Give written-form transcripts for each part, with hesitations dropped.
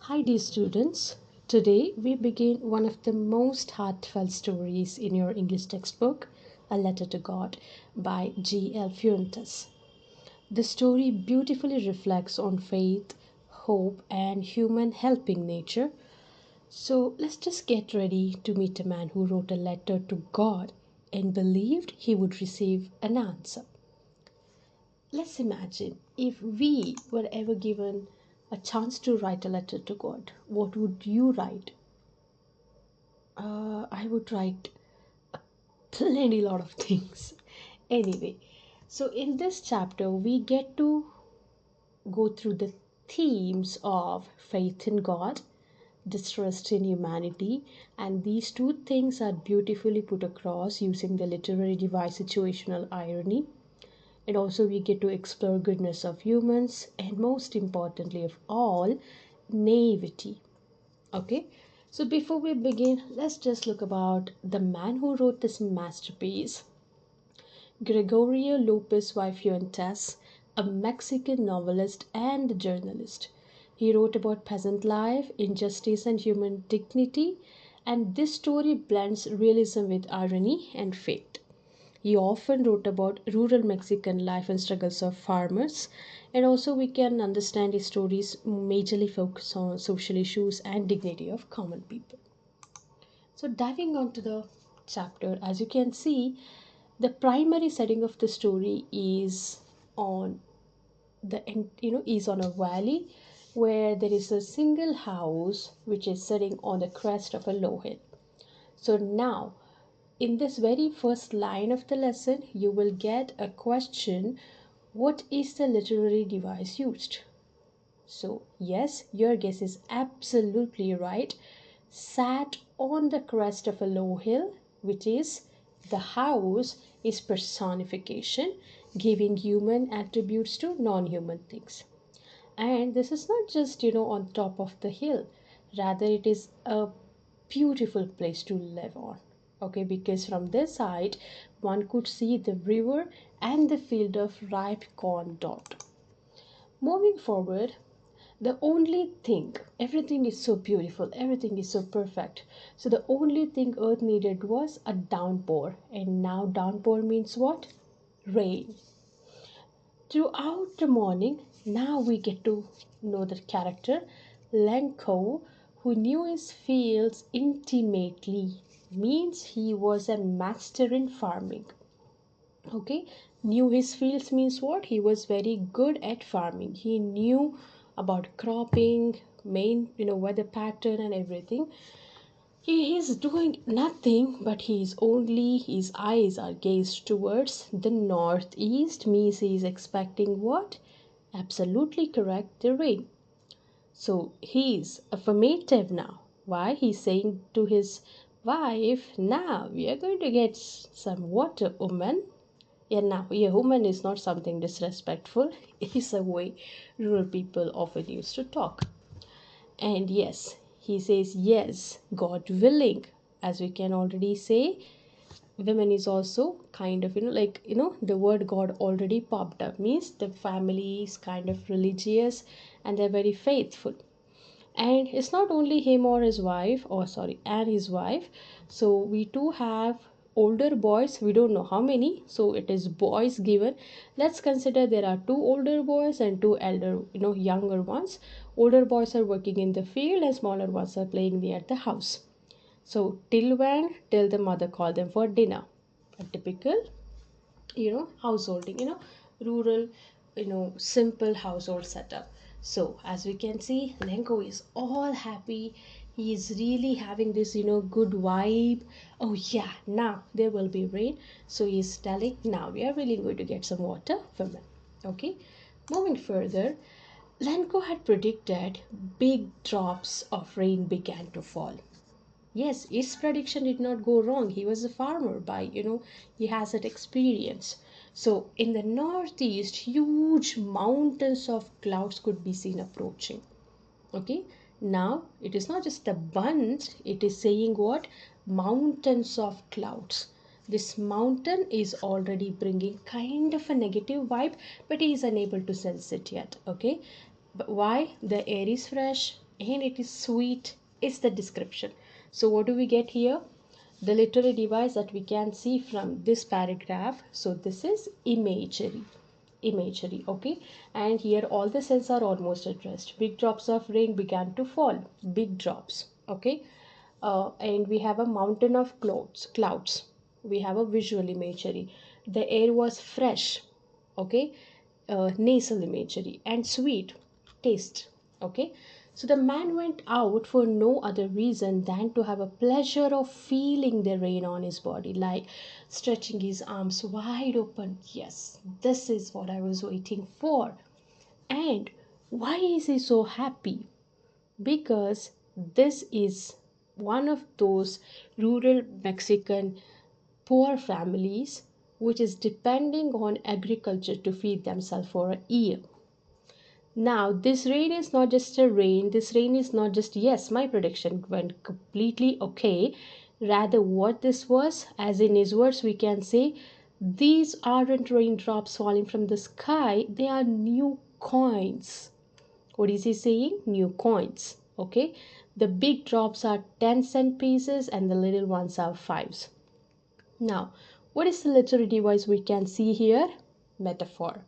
Hi, dear students. Today we begin one of the most heartfelt stories in your English textbook, A Letter to God by G.L. Fuentes. The story beautifully reflects on faith, hope, and human helping nature. So let's just get ready to meet a man who wrote a letter to God and believed he would receive an answer. Let's imagine if we were ever given a chance to write a letter to God, what would you write? I would write plenty lot of things. Anyway, so in this chapter, we get to go through the themes of faith in God, distrust in humanity, and these two things are beautifully put across using the literary device situational irony. And also, we get to explore goodness of humans and, most importantly of all, naivety. Okay, so before we begin, let's just look about the man who wrote this masterpiece, Gregorio Lopez y Fuentes, a Mexican novelist and journalist. He wrote about peasant life, injustice, and human dignity, and this story blends realism with irony and faith. He often wrote about rural Mexican life and struggles of farmers, and also we can understand his stories majorly focus on social issues and dignity of common people. So diving on to the chapter, as you can see, the primary setting of the story is on is on a valley where there is a single house which is sitting on the crest of a low hill. So now, in this very first line of the lesson, you will get a question: what is the literary device used? So, yes, your guess is absolutely right. Sat on the crest of a low hill, which is the house, is personification, giving human attributes to non human things. And this is not just, on top of the hill, rather, it is a beautiful place to live on. Okay, because from this side, one could see the river and the field of ripe corn dot. Moving forward, the only thing, everything is so beautiful, everything is so perfect. So the only thing earth needed was a downpour. And now downpour means what? Rain. Throughout the morning, now we get to know the character Lencho, who knew his fields intimately, means he was a master in farming. Okay, knew his fields means what? He was very good at farming. He knew about cropping, main weather pattern and everything. He is doing nothing, but his eyes are gazed towards the northeast, means he is expecting what? Absolutely correct, the rain. So he's affirmative now. Why? He's saying to his wife, now we are going to get some water, woman. Yeah, now, yeah, woman is not something disrespectful. It is a way rural people often used to talk. And yes, he says, yes, God willing. As we can already say, women is also kind of, the word God already popped up, means the family is kind of religious and they're very faithful. And it's not only him or his wife, or sorry, and his wife. So we too have older boys, we don't know how many, so it is boys given. Let's consider there are two older boys and two elder, younger ones. Older boys are working in the field and smaller ones are playing near the house. So till when? Till the mother called them for dinner. A typical, householding, rural, simple household setup. So as we can see, Lenko is all happy. He is really having this, good vibe. Oh yeah, now there will be rain. So he is telling, now we are really going to get some water from him. Okay, moving further, Lenko had predicted big drops of rain began to fall. Yes, his prediction did not go wrong. He was a farmer by, he has that experience. So in the northeast, huge mountains of clouds could be seen approaching. Okay, now it is not just a bunch, it is saying what? Mountains of clouds. This mountain is already bringing kind of a negative vibe, but he is unable to sense it yet. Okay, but why? The air is fresh, and it is sweet is the description. So what do we get here? The literary device that we can see from this paragraph. So this is imagery, okay, and here all the cells are almost addressed. Big drops of rain began to fall, big drops, okay. And we have a mountain of clouds. We have a visual imagery. The air was fresh, okay. Nasal imagery and sweet taste, okay. So the man went out for no other reason than to have a pleasure of feeling the rain on his body, like stretching his arms wide open. Yes, this is what I was waiting for. And why is he so happy? Because this is one of those rural Mexican poor families which is depending on agriculture to feed themselves for a year. Now, this rain is not just a rain, this rain is not just, yes, my prediction went completely okay. Rather, what this was, as in his words, we can say, these aren't raindrops falling from the sky, they are new coins. What is he saying? New coins. Okay, the big drops are 10-cent pieces and the little ones are fives. Now, what is the literary device we can see here? Metaphor.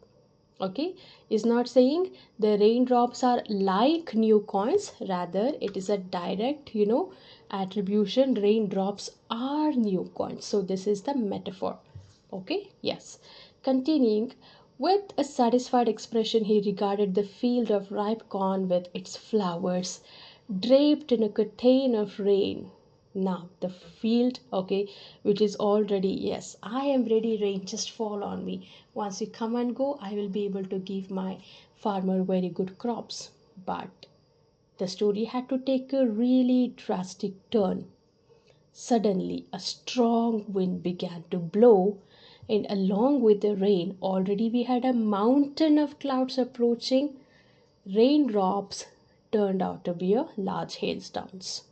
Okay, is not saying the raindrops are like new coins, rather it is a direct, attribution. Raindrops are new coins. So this is the metaphor. Okay, yes. Continuing, with a satisfied expression, he regarded the field of ripe corn with its flowers, draped in a curtain of rain. Now, the field, okay, which is already, yes, I am ready, rain, just fall on me. Once you come and go, I will be able to give my farmer very good crops. But the story had to take a really drastic turn. Suddenly, a strong wind began to blow, and along with the rain, already we had a mountain of clouds approaching. Raindrops turned out to be a large hailstones.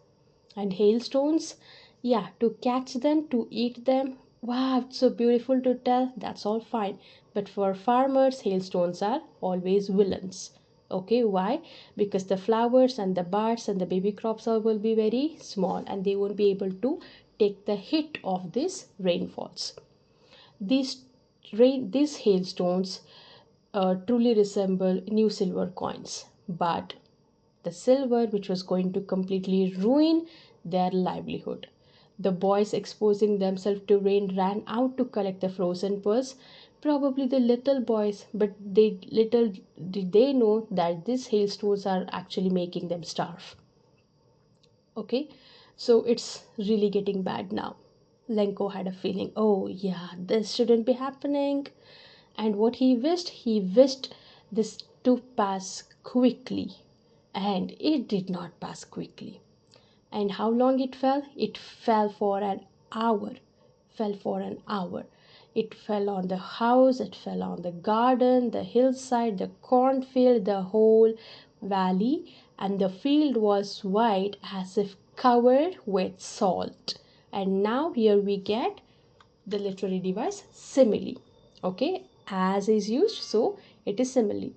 And hailstones, yeah, to catch them, to eat them, wow, it's so beautiful to tell, that's all fine. But for farmers, hailstones are always villains. Okay, why? Because the flowers and the buds and the baby crops all will be very small and they won't be able to take the hit of these rainfalls. These hailstones truly resemble new silver coins, but the silver which was going to completely ruin their livelihood. The boys, exposing themselves to rain, ran out to collect the frozen pearls. Probably the little boys, but they little did they know that these hailstones are actually making them starve. Okay, so it's really getting bad now. Lenko had a feeling, oh yeah, this shouldn't be happening. And what he wished this to pass quickly. And it did not pass quickly. And how long it fell? It fell for an hour. Fell for an hour. It fell on the house, it fell on the garden, the hillside, the cornfield, the whole valley, and the field was white as if covered with salt. And now here we get the literary device simile. Okay, as is used, so it is simile.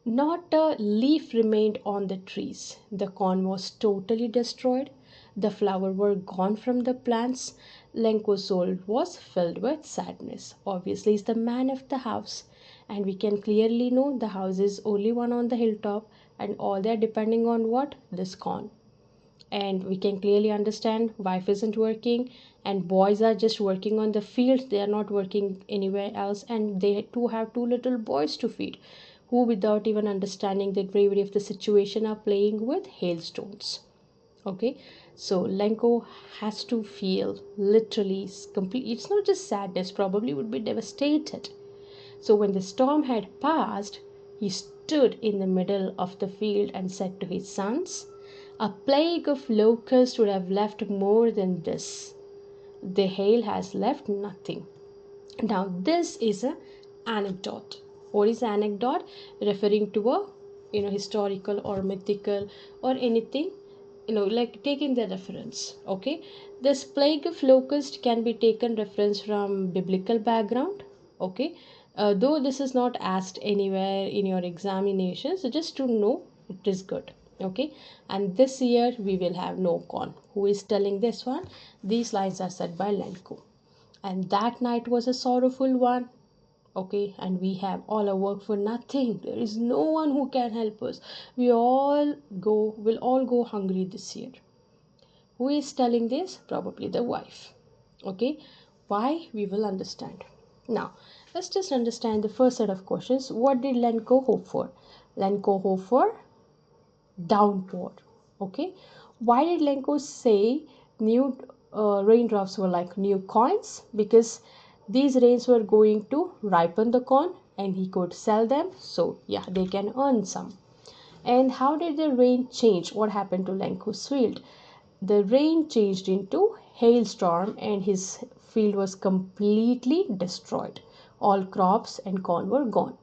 Not a leaf remained on the trees. The corn was totally destroyed. The flowers were gone from the plants. Lenko's soul was filled with sadness. Obviously, he's the man of the house, and we can clearly know the house is only one on the hilltop, and all they're depending on what? This corn. And we can clearly understand wife isn't working and boys are just working on the field, they are not working anywhere else, and they too have two little boys to feed who, without even understanding the gravity of the situation, are playing with hailstones. Okay, so Lenko has to feel literally complete, it's not just sadness, probably would be devastated. So when the storm had passed, he stood in the middle of the field and said to his sons, a plague of locusts would have left more than this. The hail has left nothing. Now this is an anecdote. What is anecdote? Referring to a historical or mythical or anything, like taking the reference. Okay, this plague of locust can be taken reference from biblical background. Okay, though this is not asked anywhere in your examination, so just to know it is good. Okay, and this year we will have no corn. Who is telling this one? These lines are said by Lencho. And that night was a sorrowful one. Okay, and we have all our work for nothing. There is no one who can help us. Will all go hungry this year. Who is telling this? Probably the wife. Okay, why? We will understand. Now, let's just understand the first set of questions. What did Lenko hope for? Lenko hope for downpour. Okay, why did Lenko say new raindrops were like new coins? Because these rains were going to ripen the corn and he could sell them, so yeah, they can earn some. And how did the rain change? What happened to Lenko's field? The rain changed into hailstorm and his field was completely destroyed. All crops and corn were gone.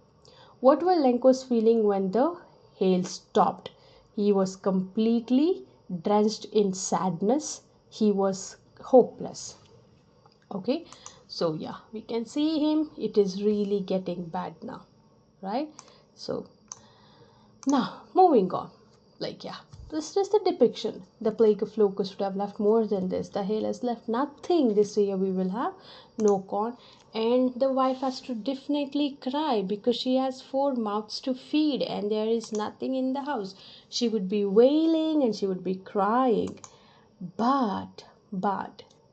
What were Lenko's feeling when the hail stopped? He was completely drenched in sadness. He was hopeless. Okay, so yeah, we can see him. It is really getting bad now, right? So now, moving on. Like, yeah, this is just a depiction. The plague of locusts would have left more than this. The hail has left nothing. This year we will have no corn. And the wife has to definitely cry because she has 4 mouths to feed and there is nothing in the house. She would be wailing and she would be crying. But,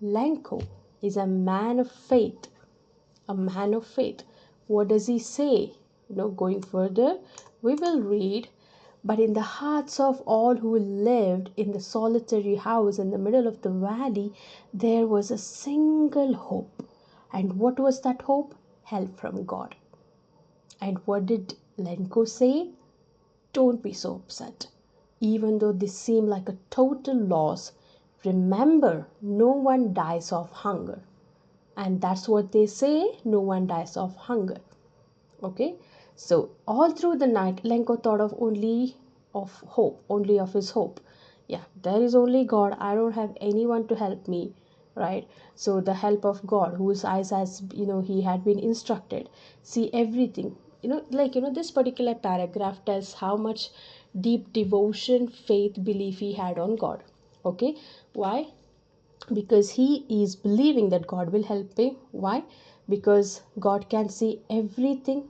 Lenko is a man of faith. A man of faith. What does he say? Going further, we will read, but in the hearts of all who lived in the solitary house in the middle of the valley, there was a single hope. And what was that hope? Help from God. And what did Lenko say? Don't be so upset. Even though this seemed like a total loss, remember, no one dies of hunger. And that's what they say, no one dies of hunger. Okay, so all through the night Lenko thought of hope, only of his hope. Yeah, there is only God. I don't have anyone to help me, right? So the help of God, whose eyes has, he had been instructed, see everything. This particular paragraph tells how much deep devotion, faith, belief he had on God. Okay, why? Because he is believing that God will help him. Why? Because God can see everything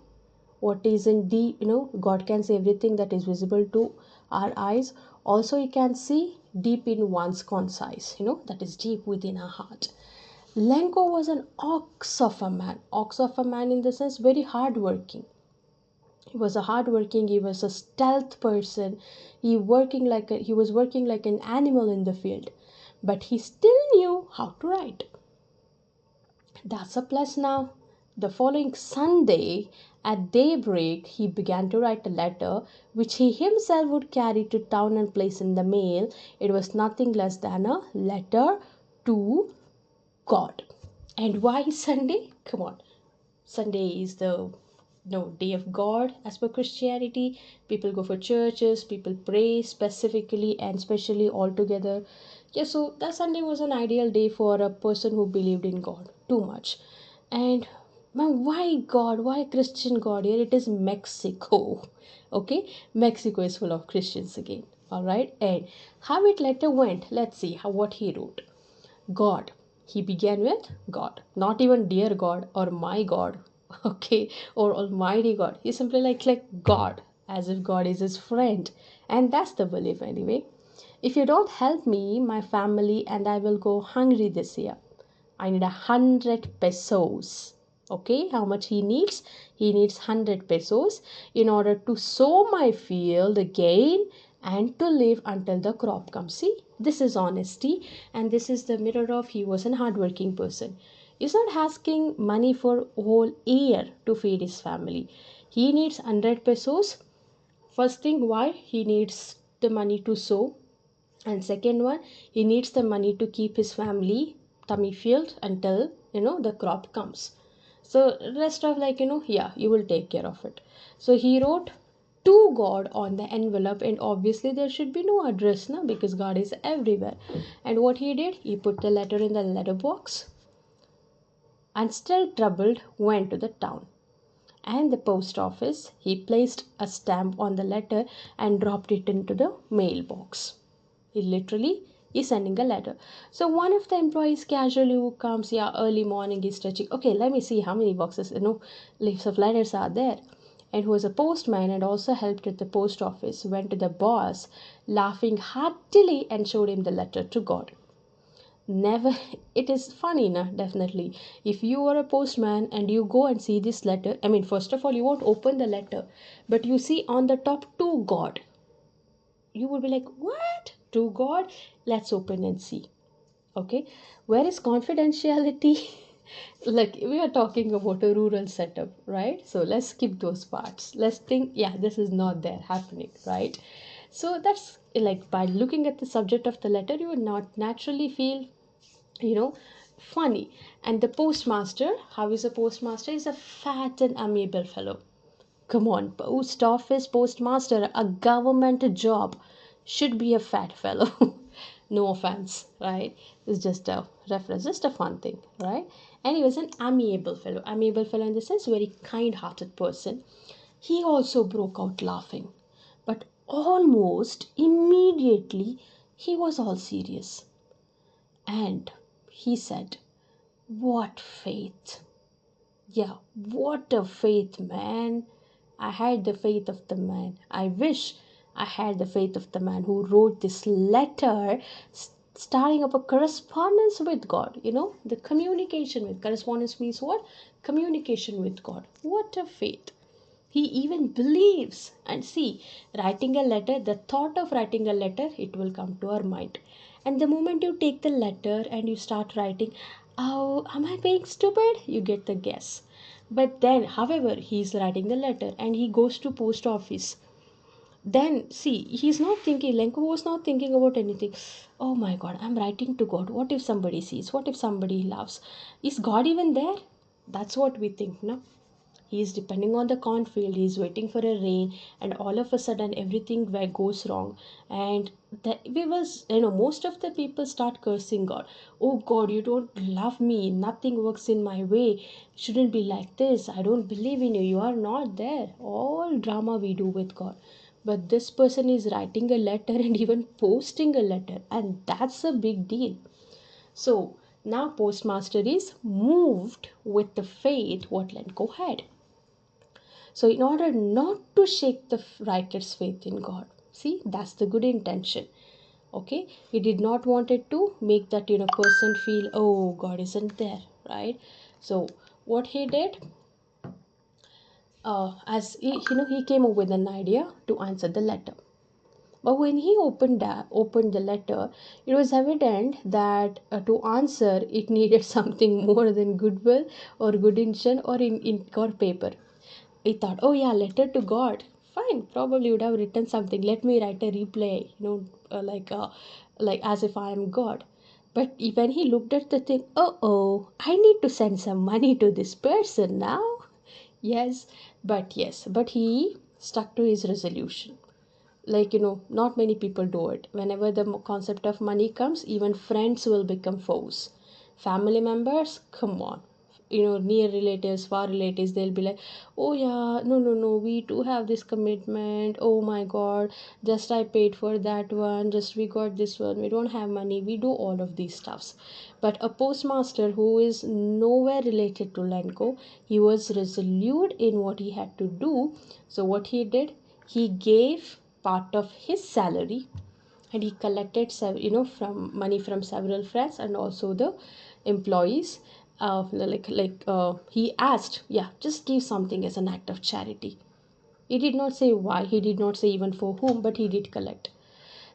what is in deep, God can see everything that is visible to our eyes. Also he can see deep in one's conscience, that is deep within our heart. Lenko was an ox of a man in the sense very hardworking. He was a stealth person. He was working like an animal in the field, but he still knew how to write. That's a plus now. The following Sunday at daybreak, he began to write a letter which he himself would carry to town and place in the mail. It was nothing less than a letter to God. And why Sunday? Come on. Sunday is the day of God as per Christianity. People go for churches, people pray specifically and specially all together. Yeah, so that Sunday was an ideal day for a person who believed in God too much. And man, why God? Why Christian God here? It is Mexico. Okay, Mexico is full of Christians again. All right, and how it later went. Let's see what he wrote. God. He began with God, not even dear God or my God, okay, or Almighty God. He simply like God, as if God is his friend, and that's the belief anyway. If you don't help me, my family and I will go hungry this year. I need 100 pesos. Okay, how much he needs? He needs 100 pesos in order to sow my field again and to live until the crop comes. See, this is honesty, and this is the mirror of he was a hardworking person. He's not asking money for whole year to feed his family. He needs 100 pesos. First thing, why? He needs the money to sow, and second one, he needs the money to keep his family tummy filled until the crop comes. So rest of yeah, you will take care of it. So he wrote to God on the envelope, and obviously there should be no address now because God is everywhere. And what he did, he put the letter in the letter box and still troubled went to the town. and the post office. He placed a stamp on the letter and dropped it into the mailbox. He literally is sending a letter. So one of the employees casually who comes, yeah, early morning is stretching. Okay, let me see how many boxes, leaves of letters are there. And who was a postman and also helped at the post office, went to the boss, laughing heartily, and showed him the letter to God. Never, it is funny, na? Definitely. If you are a postman and you go and see this letter, I mean, first of all, you won't open the letter, but you see on the top to God. You will be like, what? To God? Let's open and see. Okay, where is confidentiality? Like, we are talking about a rural setup, right? So let's skip those parts. Let's think, yeah, this is not there happening, right? So that's like, by looking at the subject of the letter, you would not naturally feel, you know funny. And the postmaster, how is a postmaster? Is a fat and amiable fellow. Come on, post office postmaster, a government job, should be a fat fellow. No offense, right? It's just a reference, just a fun thing, right? And he was an amiable fellow. Amiable fellow in the sense, very kind hearted person. He also broke out laughing. But almost immediately, he was all serious. And he said, what faith! Yeah, what a faith, man. I had the faith of the man. I wish I had the faith of the man who wrote this letter, starting up a correspondence with God. The communication with correspondence means what? Communication with God. What a faith. He even believes. And see, writing a letter, the thought of writing a letter, it will come to our mind. And the moment you take the letter and you start writing, oh, am I being stupid? You get the guess. But then, however, he's writing the letter and he goes to post office. Then see, he's not thinking, Lenko was not thinking about anything. Oh my God, I'm writing to God. What if somebody sees? What if somebody laughs? Is God even there? That's what we think, no? He is depending on the cornfield. He is waiting for a rain, and all of a sudden everything goes wrong. And we was, most of the people start cursing God. Oh God, you don't love me. Nothing works in my way. Shouldn't be like this. I don't believe in you. You are not there. All drama we do with God. But this person is writing a letter and even posting a letter, and that's a big deal. So now Postmaster is moved with the faith what Lenko had. So, in order not to shake the writer's faith in God, see, that's the good intention. Okay, he did not want it to make that person feel, oh, God isn't there, right? So, what he did, as he came up with an idea to answer the letter. But when he opened the letter, it was evident that to answer it needed something more than goodwill or good intention or in ink or paper. He thought, oh yeah, letter to God. Fine, probably would have written something. Let me write a reply, like as if I am God. But when he looked at the thing, oh, I need to send some money to this person now. But he stuck to his resolution. Like, not many people do it. Whenever the concept of money comes, even friends will become foes. Family members, come on, near relatives, far relatives, they'll be like, oh yeah, no, we do have this commitment. Oh my God, just I paid for that one, just we got this one, we don't have money. We do all of these stuffs. But a postmaster who is nowhere related to Lenko, he was resolute in what he had to do. So what he did, he gave part of his salary, and he collected from money from several friends and also the employees. He asked, yeah, just give something as an act of charity. He did not say why, he did not say even for whom, but he did collect.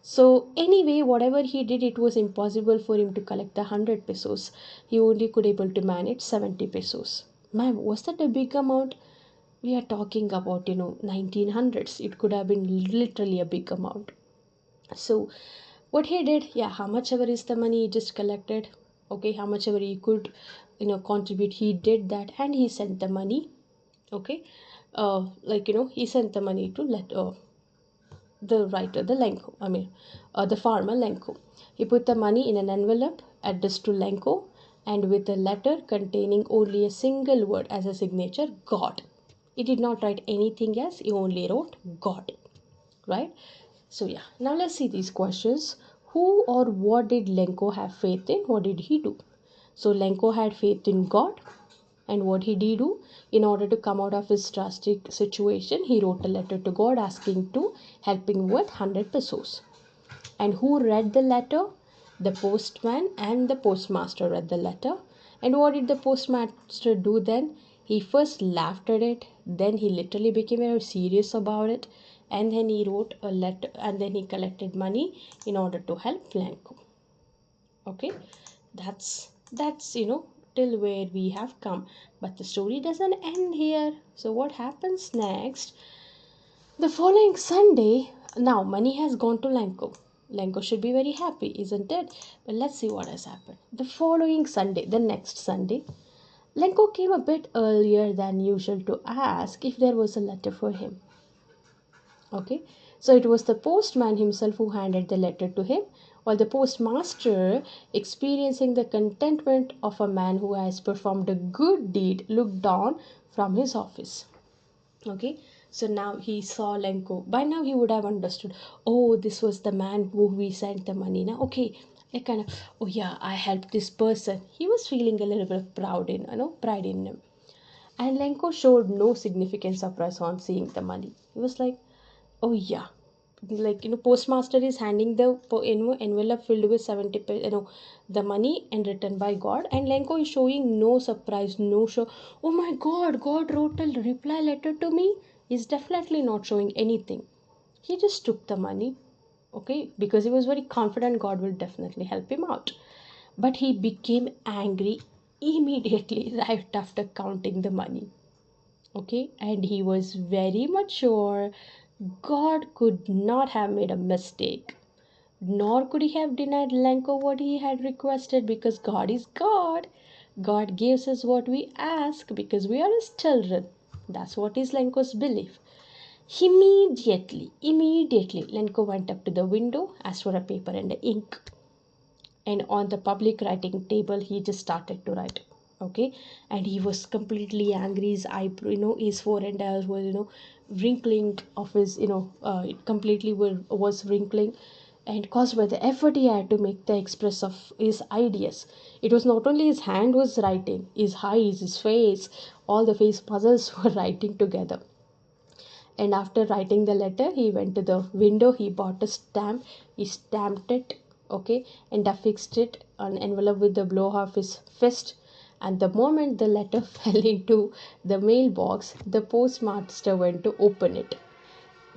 So anyway, whatever he did, it was impossible for him to collect the 100 pesos. He only could able to manage 70 pesos. Ma'am, was that a big amount? We are talking about 1900s. It could have been literally a big amount. So what he did, yeah, how much ever is the money he just collected, okay, how much ever he could contribute, he did that, and he sent the money. Okay, he sent the money to let the writer, the Lenko, the farmer Lenko. He put the money in an envelope addressed to Lenko, and with a letter containing only a single word as a signature, God. He did not write anything else, he only wrote God, right? So yeah, now let's see these questions. Who or what did Lenko have faith in? What did he do? So Lenko had faith in God, and what did he do? In order to come out of his drastic situation, he wrote a letter to God asking to help him with 100 pesos. And who read the letter? The postman and the postmaster read the letter. And what did the postmaster do then? He first laughed at it, then he literally became very serious about it, and then he wrote a letter, and then he collected money in order to help Blanco. Okay, that's till where we have come. But the story doesn't end here. So what happens next? The following Sunday, now money has gone to Lenko. Lenko should be very happy, isn't it? But let's see what has happened. The following Sunday, the next Sunday, Lenko came a bit earlier than usual to ask if there was a letter for him. Okay, so it was the postman himself who handed the letter to him, while the postmaster, experiencing the contentment of a man who has performed a good deed, looked down from his office. Okay, so now he saw Lenko. By now he would have understood, oh, this was the man who we sent the money. Now, okay, like kind of, oh yeah, I helped this person. He was feeling a little bit of pride in him. And Lenko showed no significant surprise on seeing the money. He was like, oh yeah, like postmaster is handing the envelope filled with 70 the money and written by God, and Lenko is showing no surprise, no show, oh my god, God wrote a reply letter to me. He's definitely not showing anything. He just took the money, okay, because he was very confident God will definitely help him out. But he became angry immediately right after counting the money. Okay, and he was very much sure God could not have made a mistake, nor could he have denied Lenko what he had requested, because God is God. God gives us what we ask because we are his children. That's what is Lenko's belief. Immediately, Lenko went up to the window, asked for a paper and a ink, and on the public writing table he just started to write. Okay, and he was completely angry. His eyebrow, his forehead was wrinkling of his it completely was wrinkling, and caused by the effort he had to make the express of his ideas. It was not only his hand was writing, his eyes, his face, all the face puzzles were writing together. And after writing the letter, he went to the window, he bought a stamp, he stamped it, okay, and affixed it on envelope with the blow of his fist. And the moment the letter fell into the mailbox, the postmaster went to open it.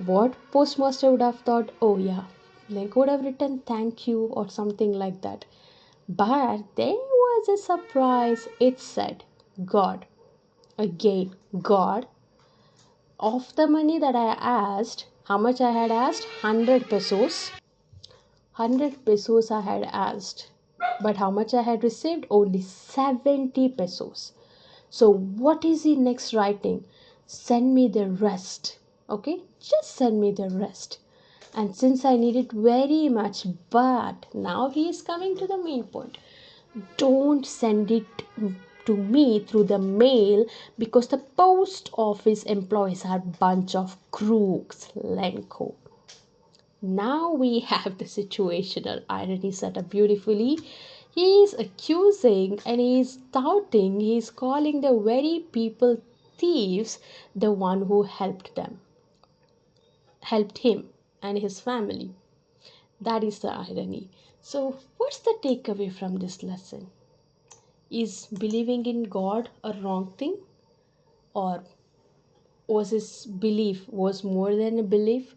What postmaster would have thought? Oh yeah, like would have written thank you or something like that. But there was a surprise. It said God. Again, God. Of the money that I asked, how much I had asked? 100 pesos. 100 pesos I had asked. But how much I had received? Only 70 pesos. So what is he next writing? Send me the rest. Okay? Just send me the rest. And since I need it very much, but now he is coming to the main point. Don't send it to me through the mail, because the post office employees are bunch of crooks, Lenko. Now we have the situational irony set up beautifully. He is accusing and he is doubting, he is calling the very people thieves, the one who helped him and his family. That is the irony. So, what's the takeaway from this lesson? Is believing in God a wrong thing, or was his belief was more than a belief,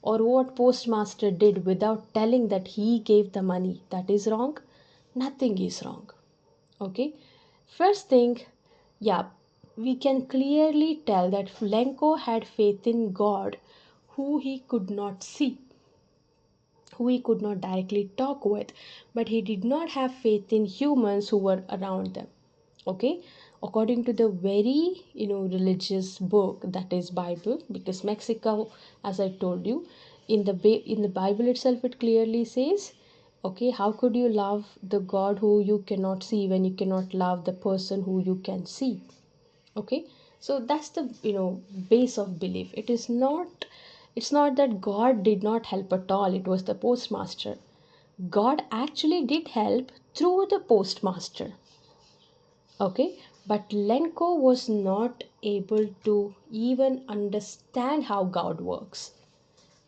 or what postmaster did without telling that he gave the money, that is wrong? Nothing is wrong. Okay, first thing, yeah, we can clearly tell that Lenko had faith in God, who he could not see, who he could not directly talk with, but he did not have faith in humans who were around them. Okay, according to the very religious book, that is Bible, because Mexico, as I told you, in the Bible itself it clearly says, okay, how could you love the God who you cannot see when you cannot love the person who you can see? Okay, So that's the base of belief. It's not that God did not help at all. It was the postmaster. God actually did help through the postmaster. Okay, but Lenko was not able to even understand how God works.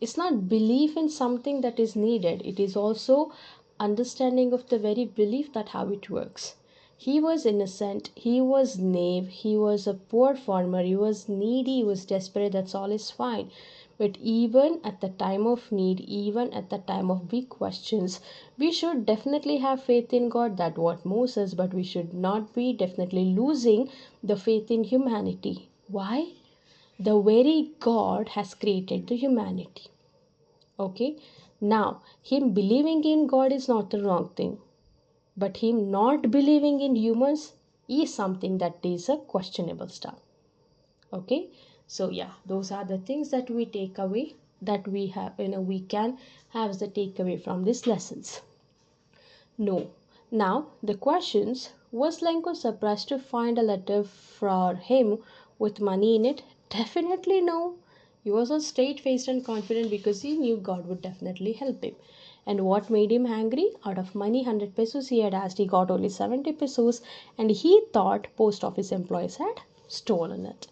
It's not belief in something that is needed, it is also understanding of the very belief that how it works. He was innocent, he was naive, he was a poor farmer, he was needy, he was desperate, that's all is fine. But even at the time of need, even at the time of big questions, we should definitely have faith in God, that what moves us, but we should not be definitely losing the faith in humanity. Why? The very God has created the humanity. Okay, now him believing in God is not the wrong thing, but him not believing in humans is something that is a questionable stuff. Okay, so yeah, those are the things that we take away, that we have, we can have as the takeaway from these lessons. No. Now the questions: was Lenko surprised to find a letter for him with money in it? Definitely no. He was all straight faced and confident because he knew God would definitely help him. And what made him angry? Out of money 100 pesos he had asked, he got only 70 pesos, and he thought post office employees had stolen it.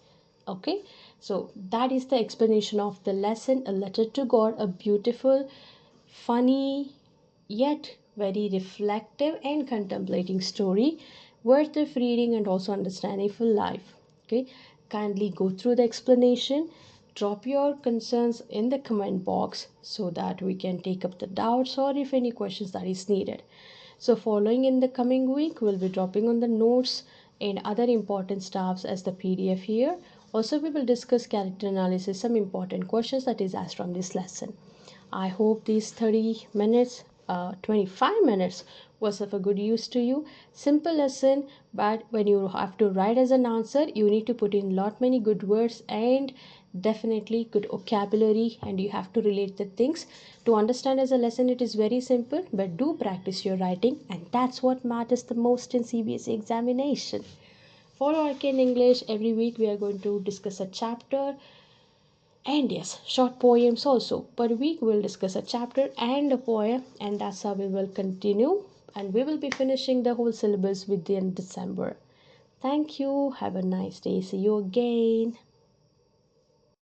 Okay, so that is the explanation of the lesson, a letter to God, a beautiful, funny, yet very reflective and contemplating story, worth of reading and also understanding for life. Okay, kindly go through the explanation, drop your concerns in the comment box so that we can take up the doubts or if any questions that is needed. So following in the coming week, we'll be dropping on the notes and other important stuffs as the PDF here. Also, we will discuss character analysis, some important questions that is asked from this lesson. I hope these 30 minutes, 25 minutes was of a good use to you. Simple lesson, but when you have to write as an answer, you need to put in lot many good words and definitely good vocabulary, and you have to relate the things. To understand as a lesson, it is very simple, but do practice your writing, and that's what matters the most in CBSE examination. For Arcane English, every week we are going to discuss a chapter, and yes, short poems also. Per week we'll discuss a chapter and a poem, and that's how we will continue. And we will be finishing the whole syllabus within December. Thank you. Have a nice day. See you again.